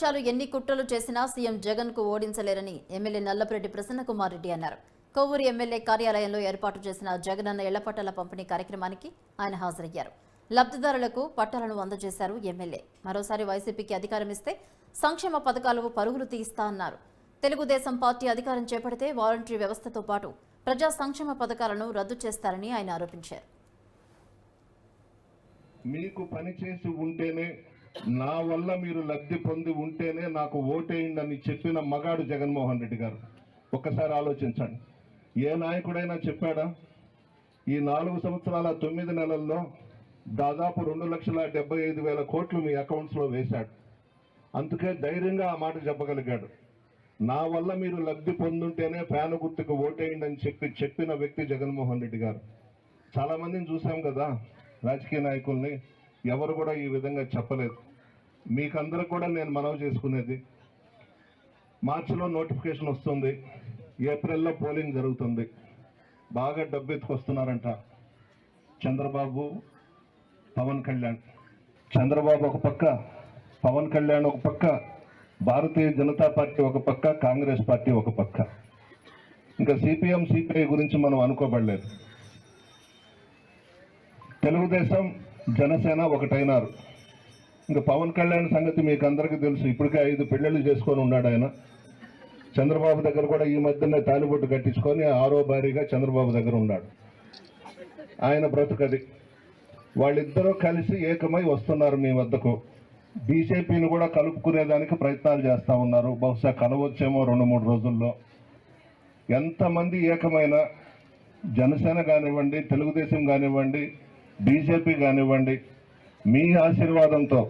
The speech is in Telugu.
ఎన్ని కుట్రలు చేసినా సీఎం జగన్ కు ఓడించలేరని ఎమ్మెల్యే నల్లపరెడ్డి ప్రసన్నకుమార్ రెడ్డి అన్నారు. కొవ్వూరు ఎమ్మెల్యే కార్యాలయంలో ఏర్పాటు చేసిన జగనన్న ఇళ్ల పట్టాల పంపిణీ కార్యక్రమానికి ఆయన హాజరయ్యారు. లబ్ధిదారులకు పట్టాలను అందజేశారు ఎమ్మెల్యే. మరోసారి వైసీపీకి అధికారం ఇస్తే సంక్షేమ పథకాలు పరుగులు తీస్తా అన్నారు. తెలుగుదేశం పార్టీ అధికారం చేపడితే వాలంటరీ వ్యవస్థతో పాటు ప్రజా సంక్షేమ పథకాలను రద్దు చేస్తారని ఆయన ఆరోపించారు. మీకు పని చేసి ఉంటేనే, నా వల్ల మీరు లబ్ధి పొంది ఉంటేనే నాకు ఓటేయండి అని చెప్పిన మగాడు జగన్మోహన్ రెడ్డి గారు. ఒక్కసారి ఆలోచించండి, ఏ నాయకుడైనా చెప్పాడా? ఈ 4 సంవత్సరాల 9 నెలల్లో దాదాపు 2,75,000 కోట్లు మీ అకౌంట్స్లో వేశాడు. అందుకే ధైర్యంగా ఆ మాట చెప్పగలిగాడు. నా వల్ల మీరు లబ్ధి పొందుంటేనే ఫ్యాన్ గుర్తుకు ఓటేయండి అని చెప్పిన వ్యక్తి జగన్మోహన్ రెడ్డి గారు. చాలా మందిని చూసాం కదా, రాజకీయ నాయకుల్ని, ఎవరు కూడా ఈ విధంగా చెప్పలేదు. మీకందరికి కూడా నేను మనవి చేసుకునేది, మార్చిలో నోటిఫికేషన్ వస్తుంది, ఏప్రిల్లో పోలింగ్ జరుగుతుంది. బాగా డబ్బు ఎత్తుకొస్తున్నారంట చంద్రబాబు, పవన్ కళ్యాణ్. చంద్రబాబు ఒక పక్క, పవన్ కళ్యాణ్ ఒక పక్క, భారతీయ జనతా పార్టీ ఒక పక్క, కాంగ్రెస్ పార్టీ ఒక పక్క. ఇంకా సిపిఎం సిపిఐ గురించి మనం అనుకోబడలేదు. తెలుగుదేశం జనసేన ఒకటైనారు. ఇంకా పవన్ కళ్యాణ్ సంగతి మీకు అందరికీ తెలుసు. ఇప్పటికే 5 పెళ్లిళ్ళు చేసుకొని ఉన్నాడు ఆయన. చంద్రబాబు దగ్గర కూడా ఈ మధ్యనే తాలిబొట్టు కట్టించుకొని 6వ భారీగా చంద్రబాబు దగ్గర ఉన్నాడు. ఆయన బ్రతుకది. వాళ్ళిద్దరూ కలిసి ఏకమై వస్తున్నారు మీ వద్దకు. బీజేపీని కూడా కలుపుకునేదానికి ప్రయత్నాలు చేస్తూ ఉన్నారు. బహుశా కలవచ్చేమో 2-3 రోజుల్లో. ఎంతమంది ఏకమైన, జనసేన కానివ్వండి, తెలుగుదేశం కానివ్వండి, బీజేపీ కానివ్వండి, మీ ఆశీర్వాదంతో